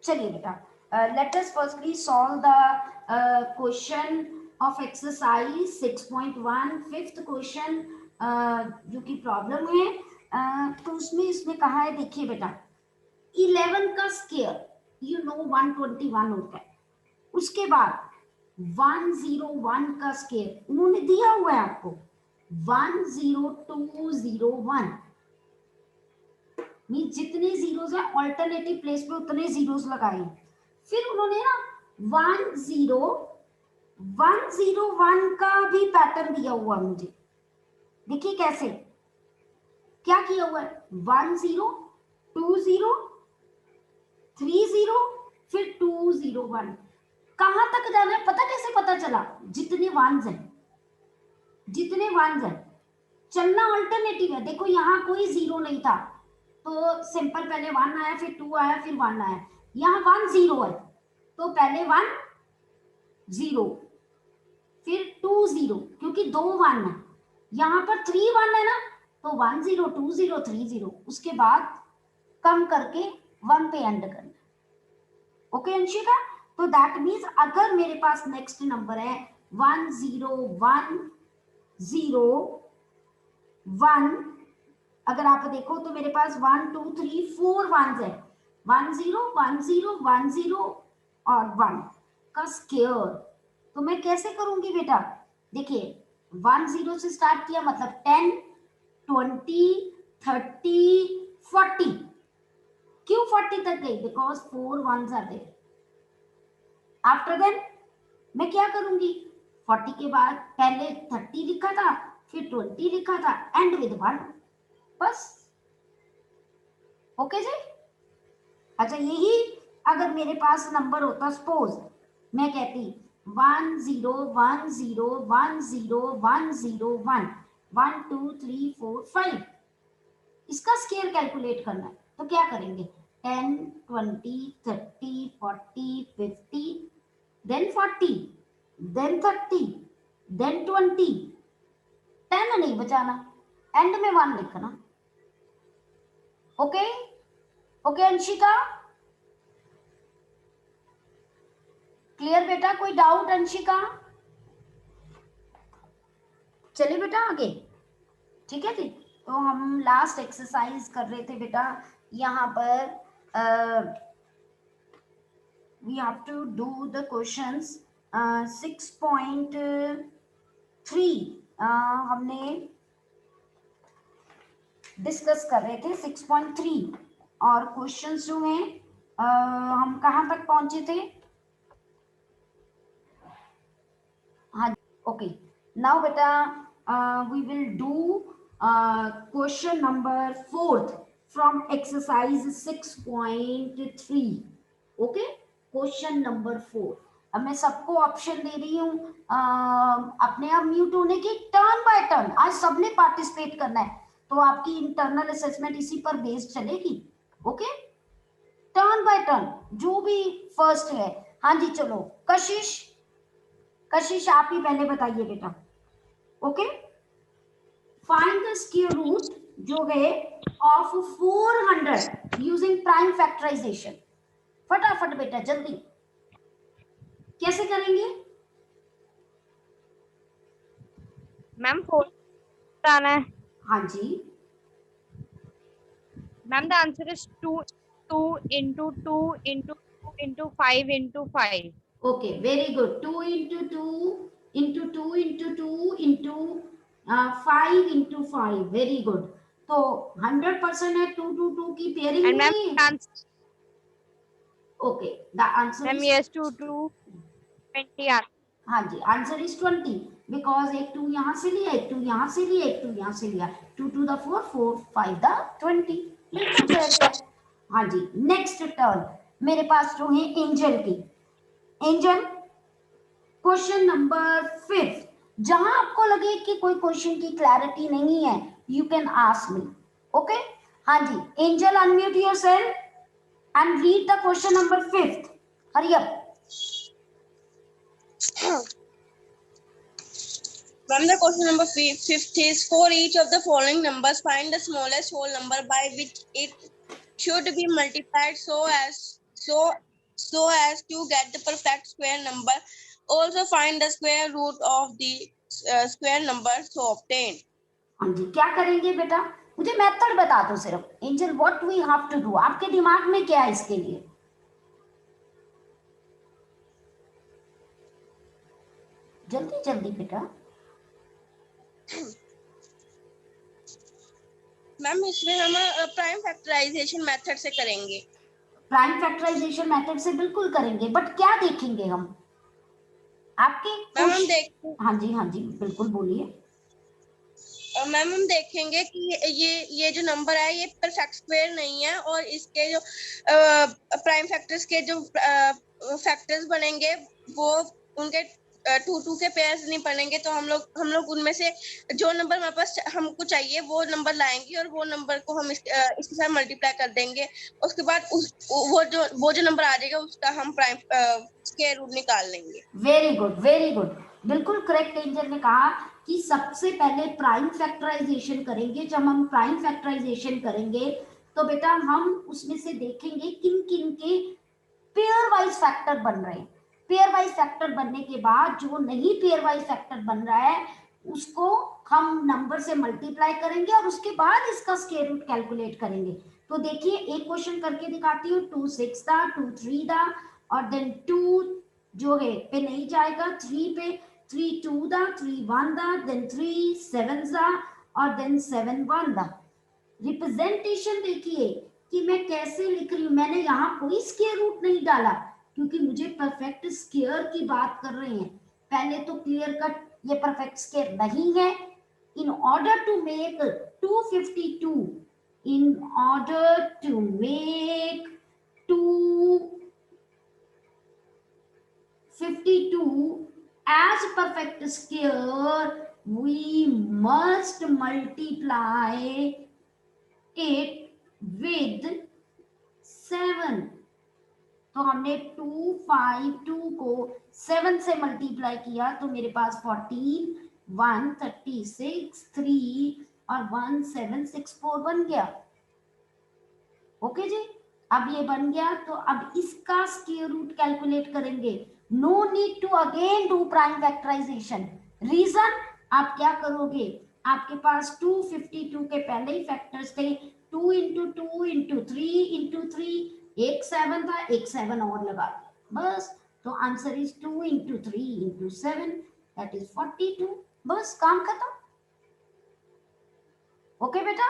चलिए बेटा, let us firstly solve the question of exercise 6.1 fifth question जो कि प्रॉब्लम है। तो उसमें इसमें कहा है, देखिए बेटा, 11 का स्क्वायर यू नो 121 होता है, उसके बाद 101 का स्क्वायर उन्होंने दिया हुआ है आपको 10201, मीन जितने जीरोस है ऑल्टरनेटिव प्लेस पे उतने जीरोस लगाए। फिर उन्होंने ना 101 का भी पैटर्न दिया हुआ मुझे, देखिए कैसे क्या किया हुआ है, 10 20 30 फिर 201, कहां तक जाना है पता, कैसे पता चला, जितने वंस हैं चलना अल्टरनेटिव है। देखो यहाँ कोई जीरो नहीं था तो सिंपल पहले 1 आया फिर 2 आया फिर 1 आया, यहाँ 1 0 है तो पहले 1 0 फिर 2 0, क्योंकि 2 1 है, यहाँ पर 3 1 है ना, तो 1 0 2 0 3 0, उसके बाद कम करके 1 पे एंड करना। ओके अंशिका, तो दैट मीन्स अगर मेरे पास नेक्स्ट नंबर है 1 0 1 0 1, अगर आप देखो तो मेरे पास 1 2 3 4 वंस है, 1 0 1 0 1 0 और 1 का स्क्वायर। तो मैं कैसे करूंगी बेटा, देखिए 1 0 से स्टार्ट किया मतलब 10 20 30 40, क्यों 40 तक गई, because 4 once are there. After then मैं क्या करूंगी, 40 के बाद पहले 30 लिखा था फिर 20 लिखा था, एंड विद 1, बस। ओके जी, अच्छा यही अगर मेरे पास नंबर होता, सपोज मैं कहती 1 0 1 0 1 0 1 0 1 1 2 3 4 5, इसका स्केयर कैलकुलेट करना है तो क्या करेंगे, 10 20 30 40 50 देन 40 देन 30 देन 20, 10 नहीं बचाना, एंड में 1 लिखना। ओके ओके अंशिका, क्लियर बेटा, कोई डाउट अंशिका? चलिए बेटा आगे, ठीक है जी। तो हम लास्ट एक्सरसाइज कर रहे थे बेटा, यहाँ पर we have to do the questions 6.3 हमने डिस्कस कर रहे थे 6.3, और क्वेश्चंस जो हैं हम कहाँ तक पहुंचे थे, हाँ ओके, नाउ बेटा we will do question number 4 from exercise 6.3। Okay, question number 4, अब मैं सबको ऑप्शन दे रही हूँ अपने आप म्यूट होने की, टर्न बाय टर्न, आज सबने पार्टिसिपेट करना है, तो आपकी इंटरनल असेसमेंट इसी पर बेस्ड चलेगी। ओके, टर्न बाय टर्न, जो भी फर्स्ट है। हाँ जी चलो, कशिश कशिश आप ही पहले बताइए बेटा। Okay, find the square root जो है ऑफ 400 यूजिंग प्राइम फैक्टराइजेशन, फटाफट बेटा जल्दी, कैसे करेंगे? मैम 4 आना है। हाँ जी, ma'am the answer is 2 2 into 2 into 2 into 5 into 5. Okay very good, 2 into 2 into 2 into 2 into 5 into 5, very good. तो 100% है, 2 2 2 की पेयरिंग And हो मैम रही है। Answer okay, the answer ma'am is, yes 2 2 20 आना। हाँ जी आंसर इज 20, बिकॉज एक 2 यहां से लिया, एक 2 यहां से लिया, एक 2 यहां से लिया, 2 टू द 4 4 5 द 20, बिल्कुल करेक्ट है। हाँ जी, नेक्स्ट टर्न मेरे पास जो है एंजल की, एंजल क्वेश्चन नंबर 5, जहां आपको लगे कि कोई क्वेश्चन की क्लैरिटी नहीं है, you can ask me. Okay, हाँ जी Angel, unmute yourself and read the question number 5, hurry up. From the question number 5 is, for each of the following numbers, find the smallest whole number by which it should be multiplied so so as to get the perfect square number. Also find the square root of the square number so obtained. हाँ जी, क्या करेंगे बेटा? मुझे method बता दो सिर्फ। Angel, what we have to do, आपके दिमाग में क्या है इसके लिए? जल्दी जल्दी बेटा। मैम इसमें हम प्राइम फैक्टराइजेशन मेथड से करेंगे। प्राइम फैक्टराइजेशन मेथड से बिल्कुल करेंगे, बट क्या देखेंगे हम? आपके मैम हम कुछ, हाँ जी हाँ जी बिल्कुल बोलिए। मैम हम देखेंगे कि ये जो नंबर है ये परफेक्ट स्क्वायर नहीं है, और इसके जो प्राइम फैक्टर्स के जो फैक्टर्स बनेंगे वो उनके 2 के पेयर्स नहीं बनेंगे। तो हम लोग उनमें से जो नंबर हमारे पास हमको चाहिए वो नंबर लाएंगे, और वो नंबर को हम इसके साथ मल्टीप्लाई कर देंगे। उसके बाद वो जो नंबर आ जाएगा उसका हम प्राइम स्क्वायर रूट निकाल लेंगे। वेरी गुड वेरी गुड, बिल्कुल करेक्ट। एंजल ने कहा कि सबसे पहले प्राइम फैक्टराइजेशन करेंगे। जब हम प्राइम फैक्टराइजेशन करेंगे तो बेटा हम उसमें से देखेंगे किन किन के पेयर वाइज फैक्टर बन रहे हैं। पेयर वाइज फैक्टर बनने के बाद जो नहीं पेयर वाइज फैक्टर बन रहा है उसको हम नंबर से मल्टीप्लाई करेंगे और उसके बाद इसका स्क्वायर रूट कैलकुलेट करेंगे। तो देखिए एक क्वेश्चन करके दिखाती हूँ। 2 6 था, 2 3 था, और देन 2 जो है पे नहीं जाएगा, 3 पे 3 2 था, 3 1 था, देन 3 7 था, और देन 7 1 था। रिप्रेजेंटेशन देखिए कि मैं कैसे लिख रही हूं। मैंने यहाँ कोई स्क्वायर रूट नहीं डाला क्योंकि मुझे परफेक्ट स्क्वायर की बात कर रहे हैं। पहले तो क्लियर कट ये परफेक्ट स्क्वायर नहीं है। In order to make 252, in order to make 252 as perfect square, we must multiply it with 7। तो हमने 252 को 7 से मल्टीप्लाई किया तो मेरे पास 14 1 36 3 और 1 7 6 4 बन गया। ओके जी, अब ये बन गया तो अब इसका स्क्वायर रूट कैलकुलेट करेंगे। No need to again do prime factorisation. Reason, आप क्या करोगे, आपके पास 252 के पहले ही फैक्टर्स थे। 2 इंटू 2 इंटू 3 इंटू 3, एक 7 था, एक 7 और लगा दिया बस। तो answer is 2 into 3 into 7, that is 42। बस काम खत्म। ओके बेटा,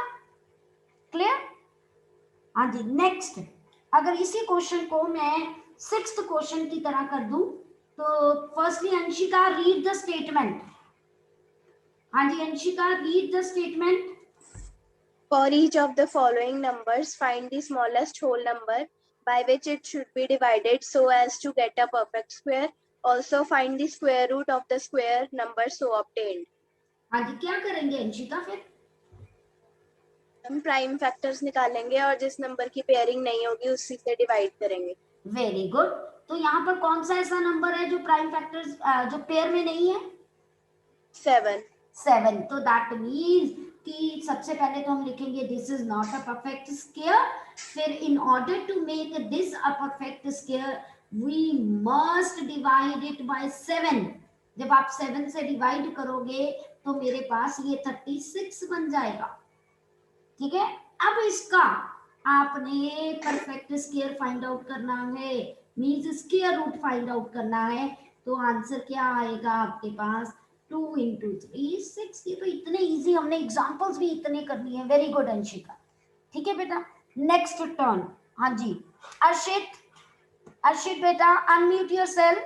क्लियर? हाँ जी, नेक्स्ट अगर इसी क्वेश्चन को मैं 6th क्वेश्चन की तरह कर दूं तो firstly Anshika read the statement. हाँ जी Anshika, read the statement. For each of the following numbers, find the smallest whole number by which it should be divided so as to get a perfect square. Also find the square root of the square number so obtained. हाँ जी, क्या करेंगे अंशिका फिर? हम prime factors निकालेंगे और जिस number की pairing नहीं होगी उसी से डिवाइड करेंगे। Very good. तो यहाँ पर कौन सा ऐसा नंबर है जो प्राइम फैक्टर्स जो पेयर में नहीं है? 7। तो दैट मीन्स कि सबसे पहले तो हम लिखेंगे this is not a perfect square. फिर in order to make this a perfect square we must divide it by 7। जब आप 7 से डिवाइड करोगे तो मेरे पास ये 36 बन जाएगा। ठीक है, अब इसका आपने परफेक्ट स्क्वायर फाइंड आउट करना है, means square root find out करना है। तो आंसर क्या आएगा आपके पास? 2 इंटू 3 6। ये तो इतने इजी, हमने एग्जांपल्स भी इतने कर लिए हैं। Very good Anshika. ठीक है बेटा, नेक्स्ट टर्न। हाँ जी अर्शित, अर्शित बेटा अनम्यूट योरसेल्फ।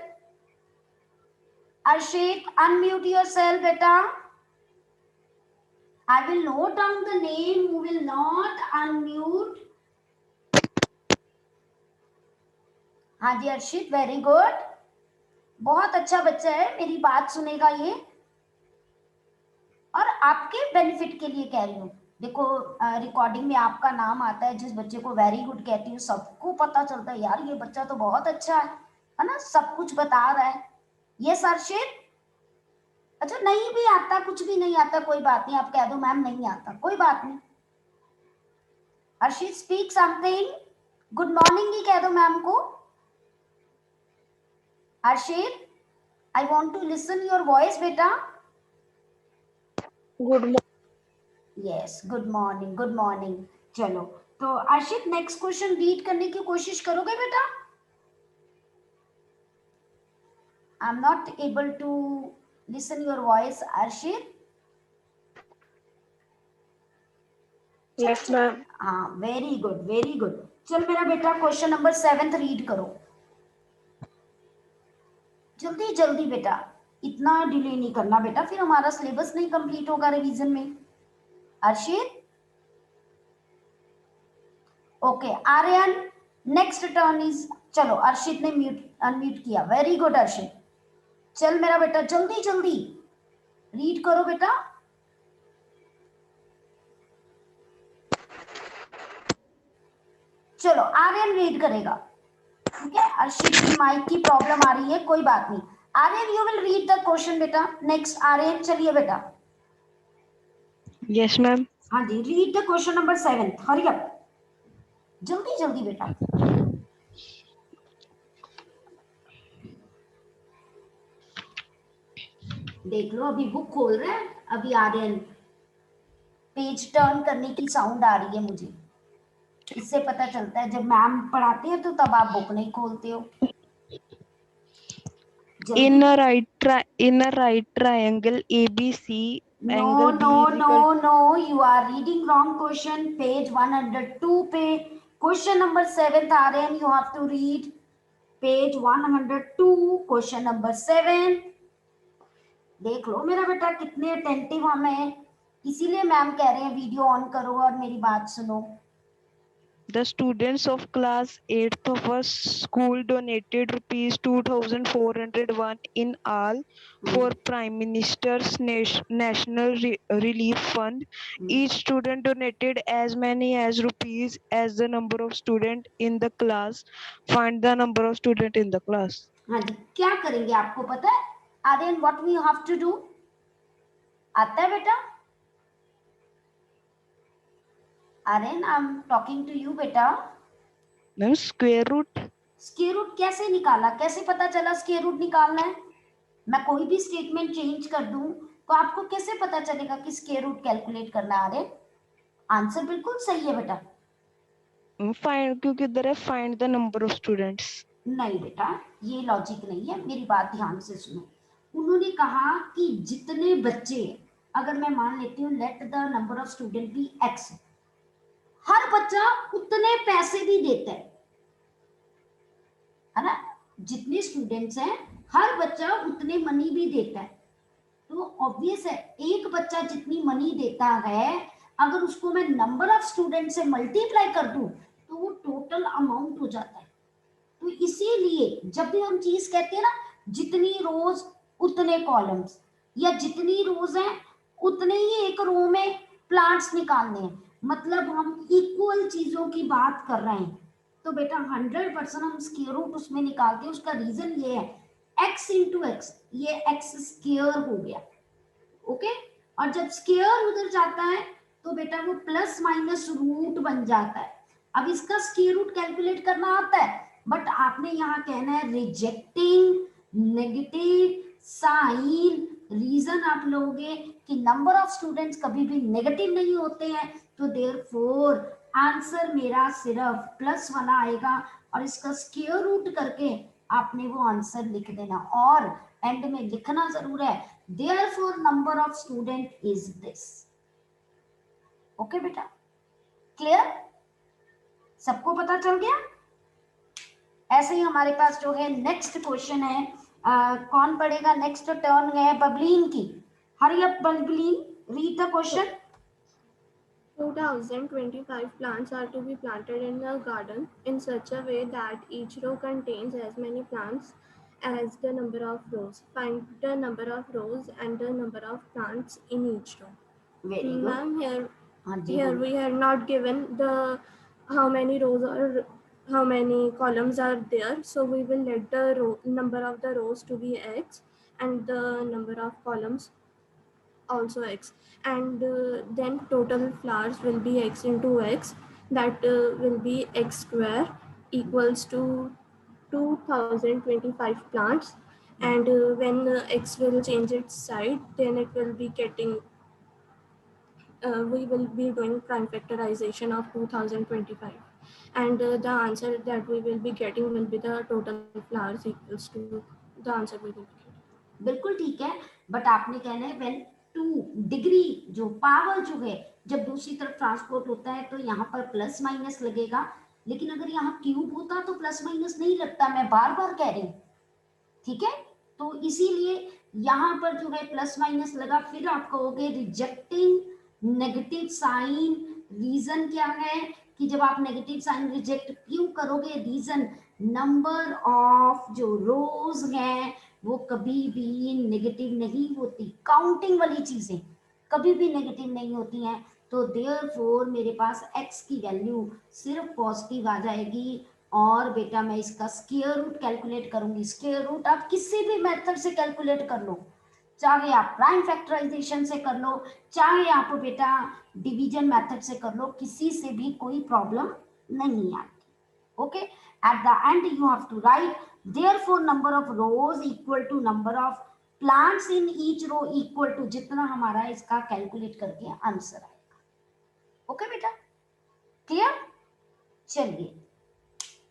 अर्शित अनम्यूट योरसेल्फ बेटा। I will note down the name who will not unmute. हाँ जी अर्शित, वेरी गुड, बहुत अच्छा बच्चा है, मेरी बात सुनेगा ये, और आपके बेनिफिट के लिए कह रही हूँ। देखो रिकॉर्डिंग में आपका नाम आता है, जिस बच्चे को वेरी गुड कहती हूँ सबको पता चलता है यार ये बच्चा तो बहुत अच्छा है ना, सब कुछ बता रहा है। ये अर्शित, अच्छा नहीं भी आता, कुछ भी नहीं आता, कोई बात नहीं, आप कह दो मैम नहीं आता, कोई बात नहीं। अर्शित स्पीक समथिंग, गुड मॉर्निंग ही कह दो मैम को। Arshit, I want to listen your voice, beta. Good morning. Yes, good morning, good morning. चलो, तो अर्शित नेक्स्ट क्वेश्चन रीड करने की कोशिश करोगे बेटा? I am not able to listen your voice Arshit. Yes, ma'am. हाँ, वेरी गुड, वेरी गुड. चल मेरा बेटा क्वेश्चन नंबर 7 रीड करो. जल्दी जल्दी बेटा, इतना डिले नहीं करना बेटा, फिर हमारा सिलेबस नहीं कंप्लीट होगा रिवीजन में. Arshit, okay. Aryan, next turn is. चलो, अर्शित ने म्यूट अनम्यूट किया. Very good Arshit. चल मेरा बेटा, जल्दी जल्दी रीड करो बेटा. चलो, आर्यन रीड करेगा. ठीक है, अर्शित की माइक की प्रॉब्लम आ रही है, कोई बात नहीं. Aryan, you will read the question बेटा. नेक्स्ट आर्यन, चलिए बेटा. Yes, ma'am. हाँ जी, read the question number 7. Hurry up, जल्दी जल्दी बेटा. देख लो, अभी बुक खोल रहे हैं. अभी आर्यन पेज टर्न करने की साउंड आ रही है मुझे. इससे पता चलता है जब मैम पढ़ाते हैं तो तब आप बुक नहीं खोलते हो. In a right triangle ABC, No, angle B no, is no, equal. no. You are reading wrong question. Page 102 पे question number 7 Aryan, you have to read page 102 question number 7. देख लो मेरा बेटा कितने अटेंटिव हम हैं. इसीलिए मैम कह रहे हैं वीडियो ऑन करो और मेरी बात सुनो. The students of class 8th of a school donated rupees 2,401 in all for Prime Minister's National Relief Fund. Each student donated as many as rupees as the number of students in the class. Find the number of students in the class. हाँ जी, क्या करेंगे आपको पता है? Aryan, what we have to do? आता है बेटा? Aryan, I am talking to you बेटा. Then square root. स्क्वायर रूट कैसे निकाला? कैसे पता चला स्क्वायर रूट निकालना है? मैं कोई भी स्टेटमेंट चेंज कर दूं तो आपको कैसे पता चलेगा कि स्क्वायर रूट कैलकुलेट करना आ रहे? आंसर बिल्कुल सही है बेटा. Find क्योंकि इधर है find the number of students. नहीं बेटा, ये लॉजिक नहीं है. मेरी बात ध्यान से सुनो. उन्होंने कहा कि जितने बच्चे, अगर मैं मान लेती हूँ let the number of student be X, हर बच्चा उतने पैसे भी देता है ना? जितने स्टूडेंट्स हैं हर बच्चा उतने मनी भी देता है. तो ऑब्वियस है एक बच्चा जितनी मनी देता है, अगर उसको मैं नंबर ऑफ स्टूडेंट से मल्टीप्लाई कर दूं तो वो टोटल अमाउंट हो जाता है. तो इसीलिए जब भी हम चीज कहते हैं ना, जितनी रोज उतने कॉलम्स, या जितनी रोज हैं उतने ही एक रो में प्लांट्स निकालने हैं, मतलब हम इक्वल चीजों की बात कर रहे हैं. तो बेटा 100% हम स्क्वायर रूट उसमें निकालते हैं. उसका रीजन ये है, x इंटू एक्स, ये x स्क्वायर हो गया. ओके, और जब स्क्वायर उधर जाता है तो बेटा वो प्लस माइनस रूट बन जाता है. अब इसका स्क्वायर रूट कैलकुलेट करना आता है, बट आपने यहाँ कहना है रिजेक्टिंग नेगेटिव साइन. रीजन आप लोगे कि नंबर ऑफ स्टूडेंट्स कभी भी नेगेटिव नहीं होते हैं, तो देयरफॉर आंसर मेरा सिर्फ +1 आएगा, और इसका स्क्वायर रूट करके आपने वो आंसर लिख देना, और एंड में लिखना जरूर है therefore number of student is this. Okay बेटा, क्लियर? सबको पता चल गया? ऐसे ही हमारे पास जो है नेक्स्ट क्वेश्चन है. कौन पढ़ेगा? नेक्स्ट टर्न है बबलीन की. Hurry up Bableen, read the question. 2025 plants are to be planted in a garden in such a way that each row contains as many plants as the number of rows. Find the number of rows and the number of plants in each row. Very good. Ma'am, हाँ जी, here we are not given the how many rows or how many columns are there, so we will let the number of the rows to be x and the number of columns also x, and then total flowers will be x into x, that will be x square equals to 2 2025 plants, and when x will change its side, then it will be getting, we will be doing prime factorization of 2025, and the answer that we will be getting will be the total flowers equals to the answer we will be getting. बिल्कुल ठीक है, but आपने कहना है when 2 degree जो power जो है जब दूसरी तरफ ट्रांसपोर्ट होता है तो यहाँ पर प्लस माइनस लगेगा, लेकिन अगर यहाँ क्यूब होता तो प्लस माइनस नहीं लगता, मैं बार बार कह रही हूँ, ठीक है। तो इसीलिए यहाँ पर जो है प्लस माइनस लगा, फिर आप कहोगे रिजेक्टिंग नेगेटिव साइन। रीजन क्या है कि जब आप नेगेटिव साइन रिजेक्ट क्यों करोगे, रीजन नंबर ऑफ जो रोज हैं वो कभी भी नेगेटिव नहीं होती, काउंटिंग वाली चीजें कभी भी नेगेटिव नहीं होती हैं, तो देयरफॉर मेरे पास x की वैल्यू सिर्फ पॉजिटिव आ जाएगी। और बेटा मैं इसका स्क्वायर रूट कैलकुलेट करूंगी। स्क्वायर रूट आप किसी भी मेथड से कैलकुलेट कर लो, चाहे आप प्राइम फैक्टराइजेशन से कर लो, चाहे आप बेटा डिवीजन मेथड से कर लो, किसी से भी कोई प्रॉब्लम नहीं आती। Okay, at the end you have to write therefore number of rows equal to number of plants in each row equal to जितना हमारा इसका कैलकुलेट करके आंसर आएगा। ओके बेटा, क्लियर? चलिए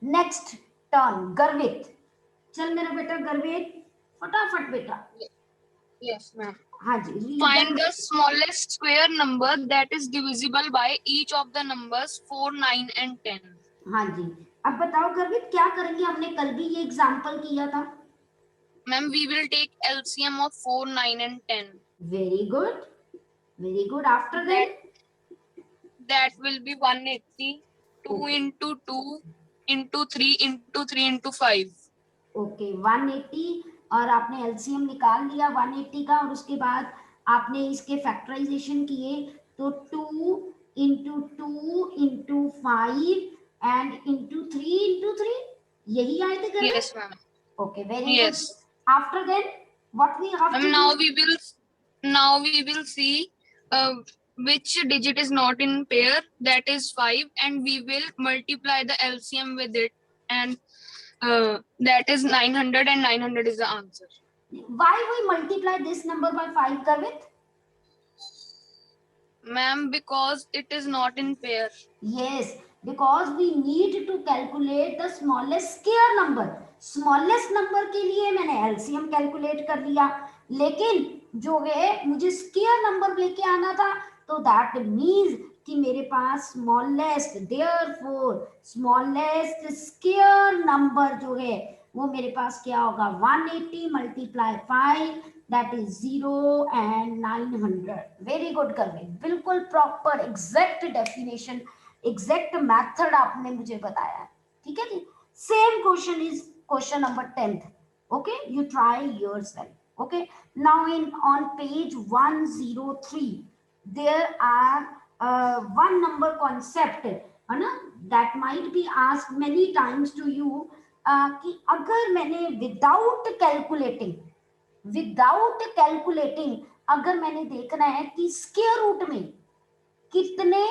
नेक्स्ट टर्न गर्वित। चल मेरा बेटा गर्वित, फटाफट बेटा। Yes, ma'am. हाँ जी, read Find the- the smallest square number that is divisible by each of the numbers 4, 9 and 10. हाँ जी, अब बताओ गर्वित क्या करेंगे, हमने कल भी ये एग्जाम्पल किया था। Ma'am, we will take LCM of 4, 9 and 10. Very good, very good. After that That will be 180, 2 Okay. into 2 into 3 into 3 into 5. Okay 180, और आपने एलसीएम निकाल लिया 180 का, और उसके बाद आपने इसके फैक्टराइजेशन किए, तो 2 into 2 into 5 and into 3 into 3, यही आए थे गर्वित? Yes, ma'am. Okay, very Yes. good. After then, what we have to Ma'am, now do? we will see which digit is not in pair, that is 5, and we will multiply the LCM with it, and that is 900, and 900 is the answer. Why we multiply this number by 5, Garvit? Ma'am, because it is not in pair. Yes, because we need to calculate the smallest square number. Smallest number के लिए मैंने LCM calculate कर लिया, लेकिन जो है मुझे square number लेके आना था, तो दैट मीन्स कि मेरे पास smallest, therefore smallest square number जो है वो मेरे पास क्या होगा, 180 multiply 5, that is 0 and 900। Very good Karve, बिल्कुल proper exact definition, exact method आपने मुझे बताया, ठीक है जी। Same question is question number 10th. Okay, you try yourself. Okay, now on page 103 there are one number concept है ना, that might be asked many times to you, कि अगर मैंने without calculating अगर मैंने देखना है कि स्क्वायर रूट में कितने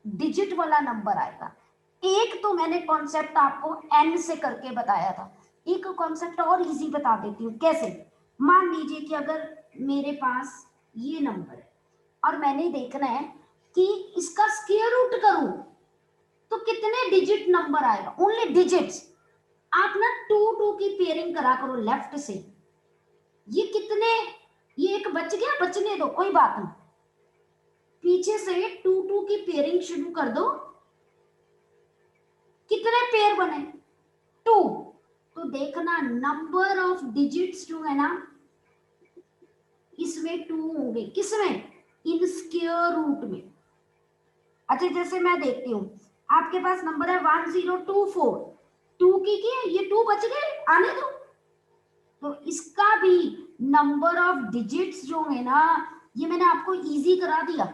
डिजिट वाला नंबर आएगा। एक तो मैंने कॉन्सेप्ट आपको n से करके बताया था, एक कॉन्सेप्ट और इजी बता देती हूँ कैसे। मान लीजिए कि अगर मेरे पास ये नंबर है और मैंने देखना है कि इसका स्क्वायर रूट करूं तो कितने डिजिट नंबर आएगा, ओनली डिजिट्स। आप ना 2 की पेयरिंग करा करो लेफ्ट से, ये कितने, ये एक बच गया, बचने दो कोई बात नहीं, पीछे से 2 की पेयरिंग शुरू कर दो, कितने पेयर बने 2, तो देखना नंबर ऑफ डिजिट्स जो है ना इसमें 2 होंगे, किसमें, इन स्क्वायर रूट में। अच्छा जैसे मैं देखती हूँ आपके पास नंबर है 1024, 2 की ये 2 बच गए, आने दो, तो इसका भी नंबर ऑफ डिजिट्स जो है ना ये मैंने आपको इजी करा दिया,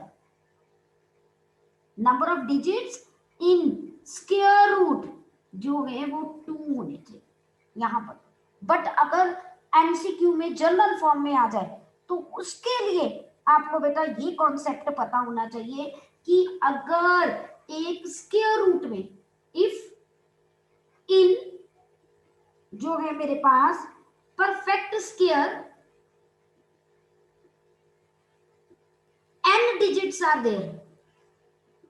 number of digits in square root जो है वो 2 होने चाहिए यहाँ पर। बट अगर एमसीक्यू में जनरल फॉर्म में आ जाए तो उसके लिए आपको बेटा ये कॉन्सेप्ट पता होना चाहिए कि अगर एक स्क्वायर रूट में इफ इन जो है मेरे पास perfect square n digits are there,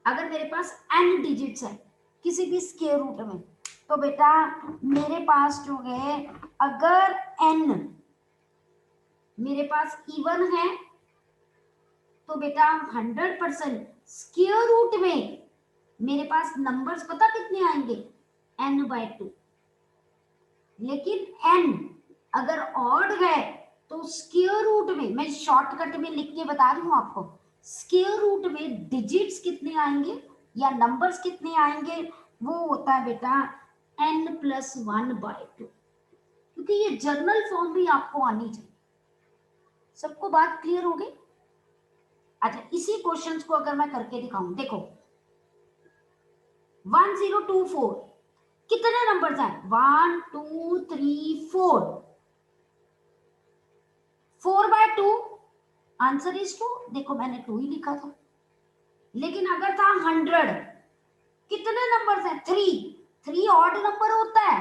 अगर मेरे पास n डिजिट्स है किसी भी स्क्वायर रूट में, तो बेटा मेरे पास जो है अगर n मेरे पास इवन है तो बेटा 100% स्क्वायर रूट में मेरे पास नंबर्स पता कितने आएंगे, n/2। लेकिन n अगर ऑड है तो स्क्वायर रूट में, मैं शॉर्टकट में लिख के बता रही हूं आपको, स्क्वायर रूट में डिजिट्स कितने आएंगे या नंबर्स कितने आएंगे, वो होता है बेटा n+1/2, क्योंकि ये जर्नल फॉर्म भी आपको आनी चाहिए। सबको बात क्लियर हो गई? अच्छा, इसी क्वेश्चंस को अगर मैं करके दिखाऊं, देखो 1024 कितने नंबर्स हैं, 1 2 3 4, 4/2 आंसर इज 2। देखो मैंने 2 ही लिखा था, लेकिन अगर था 100 कितने नंबर्स हैं, 3 ऑड नंबर होता है,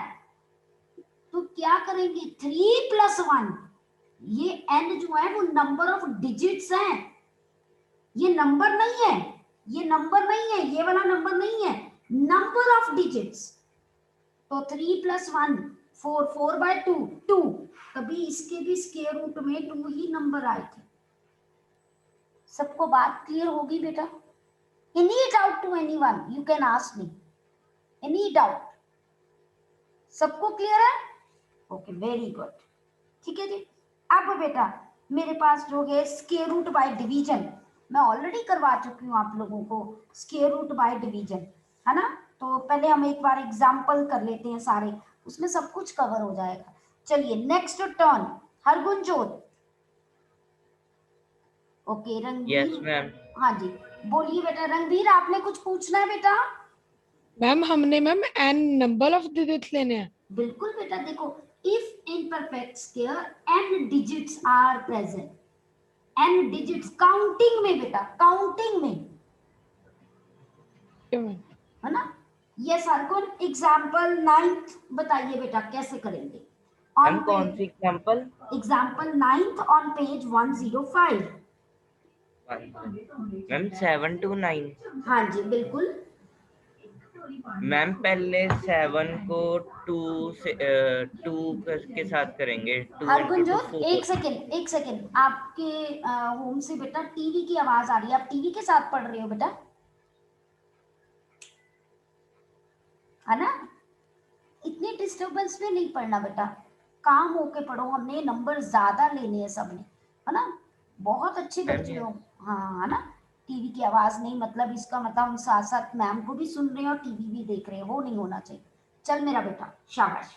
तो क्या करेंगे 3+1, ये n जो है वो नंबर ऑफ डिजिट्स हैं, ये नंबर नहीं है, ये नंबर नहीं है, ये वाला नंबर नहीं है, नंबर ऑफ डिजिट्स। तो 3+1 4, 4/2 2, कभी इसके भी स्क्वायर रूट में 2 ही नंबर आए थे। सबको बात क्लियर होगी बेटा? Any doubt to anyone you can ask me, any doubt? सबको क्लियर है? Okay, very good. ठीक है जी। अब बेटा मेरे पास जो है स्क्वायर रूट बाय डिवीजन, मैं ऑलरेडी करवा चुकी हूँ आप लोगों को स्क्वायर रूट बाय डिवीजन, है ना? तो पहले हम एक बार एग्जांपल कर लेते हैं सारे, उसमें सब कुछ कवर हो जाएगा। चलिए next turn Hargunjot. Okay Ranveer. Yes ma'am. हाँ जी बोलिए बेटा। रणवीर आपने कुछ पूछना है बेटा? मैम हमने ma'am n number of digits लेने हैं। बिल्कुल बेटा, देखो if in perfect square n digits are present, n digits counting में बेटा, काउंटिंग में, है ना? ये सरकोन एग्जांपल 9th बताइए बेटा कैसे करेंगे? मैम कौन सी example? Example 9th on page 105। Ma'am 7 to 9। हाँ जी बिल्कुल। मैम पहले 7 को 2 से 2 के साथ करेंगे। 2 हरगुंजोत into 4। एक सेकेंड आपके होम से बेटा टीवी की आवाज आ रही है, आप टीवी के साथ पढ़ रहे हो बेटा, है ना? इतनी डिस्टरबेंस में नहीं पढ़ना बेटा, काम होके पढ़ो, हमने नंबर ज्यादा लेने हैं सबने, है ना? बहुत अच्छे बच्चे हो। हाँ है ना? टीवी की आवाज नहीं, मतलब इसका मतलब हम साथ साथ मैम को भी सुन रहे हैं और टीवी भी देख रहे हैं, वो नहीं होना चाहिए। चल मेरा बेटा शाबाश,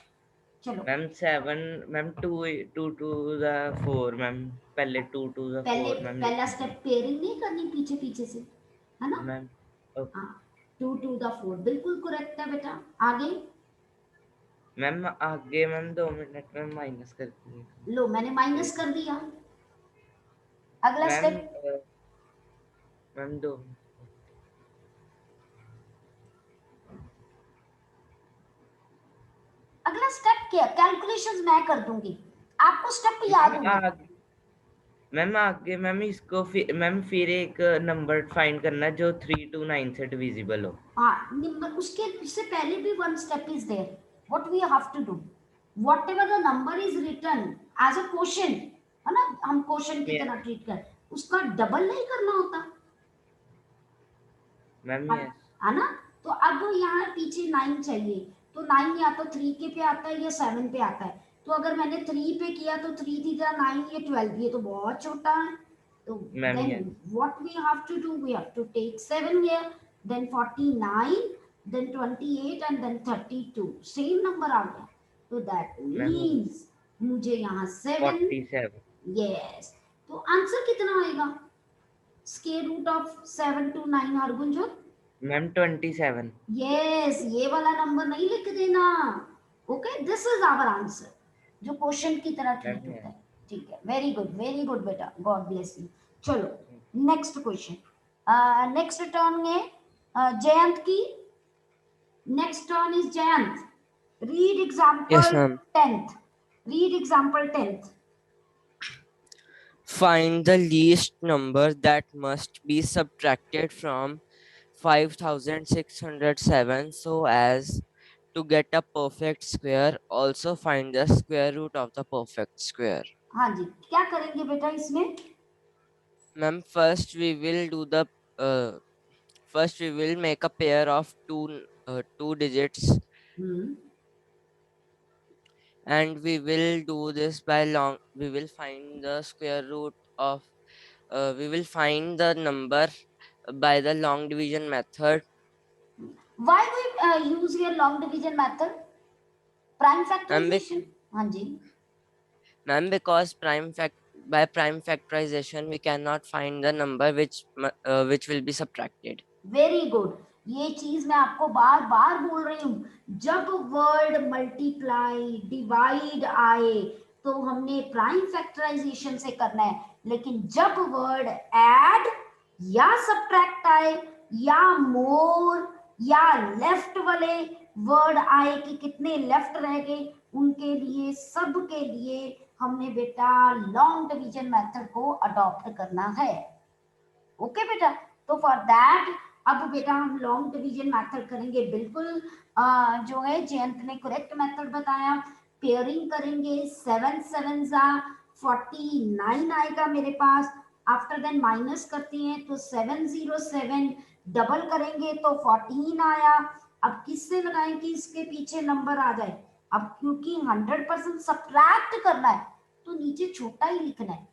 चलो। Ma'am 7 ma'am 2 to the 4 ma'am, पहले 2 to the 4 मैम। पहला स्टेप पेयरिंग नहीं करनी पीछे पीछे से, है ना? मैम हाँ 2 to the 4 बिल्कुल करेक्ट है बेटा। आगे मैम आगे मैम 2 मिनट में माइनस कर दीजिए। लो मैंने माइनस कर दिया। अगला स्टेप मैम 2 अगला स्टेप क्या, कैलकुलेशंस मैं कर दूंगी, आपको स्टेप याद होगा। मैम आगे मैम इसको मैम फिर एक नंबर फाइंड करना है जो 3 to 9 से डिविजिबल हो। हाँ नंबर, उससे पहले भी one step is there, what we have to do, whatever the number is written as a question, है ना? हम क्वेश्चन की तरह ट्रीट कर, उसका डबल नहीं करना होता मैम। है ना? तो अब यहाँ पीछे 9 चाहिए, तो 9 या तो 3 के पे आता है या 7 पे आता है, तो अगर मैंने 3 पे किया तो 3 3 9, ये 12, ये तो बहुत छोटा है, तो then what we have to do, we have to take 7 here, then 49, then 28 and then 32, same number आ गया, तो that means मुझे यहाँ 7, yes, तो आंसर कितना आएगा square root of 7 to 9 Hargunjot? Ma'am 27। Yes, ये वाला नंबर नहीं लिख देना। Okay, this is our answer, जो क्वेश्चन की तरह ट्रीट होता है। ठीक है, वेरी गुड बेटा, गॉड ब्लेस यू। चलो नेक्स्ट क्वेश्चन, नेक्स्ट टर्न है जयंत की, next turn is Jayant. Read example Yes, ma'am. 10th. Read example 10th. Find the least number that must be subtracted from 5607 so as to get a perfect square. Also find the square root of the perfect square. हाँ जी, क्या करेंगे बेटा इसमें? Ma'am, first we will make a pair of two digits, and we will do this by we will find the square root of we will find the number by the long division method. Why we use here long division method? Prime factorization. हाँ जी. Ma'am, because by prime factorization we cannot find the number which will be subtracted. Very good. ये चीज मैं आपको बार बार बोल रही हूँ, जब word multiply divide आए तो हमने प्राइम फैक्टराइजेशन से करना है, लेकिन जब वर्ड ऐड या सब्ट्रैक्ट आए या मोर या लेफ्ट वाले वर्ड आए कि कितने लेफ्ट रह गए, उनके लिए सब के लिए हमने बेटा लॉन्ग डिवीजन मेथड को अडॉप्ट करना है. ओके बेटा, तो फॉर दैट अब बेटा हम लॉन्ग डिवीजन मेथड करेंगे. बिल्कुल जो है जयंत ने करेक्ट मेथड बताया. पेयरिंग करेंगे, 7 7 49 आएगा मेरे पास. आफ्टर देन माइनस करते हैं तो 707 डबल करेंगे तो 14 आया. अब किससे लगाएं कि इसके पीछे नंबर आ जाए? अब क्योंकि 100% सब्ट्रैक्ट करना है तो नीचे छोटा ही लिखना है.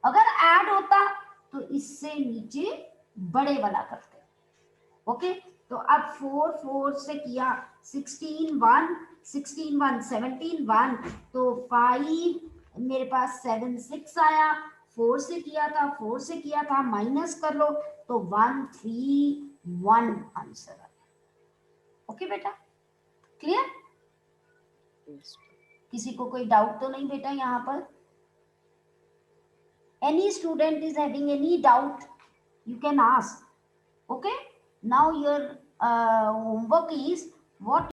अगर ऐड होता तो इससे नीचे बड़े वाला करते. ओके, तो अब 4 4 से किया 16 1 16 1 17 1 तो 5 मेरे पास 7 6 आया. 4 से किया था, 4 से किया था, माइनस कर लो तो 1 3 1 आंसर आया. ओके बेटा, क्लियर? किसी को कोई डाउट तो नहीं बेटा यहाँ पर? Any student is having any doubt, you can ask. Okay, now your homework is what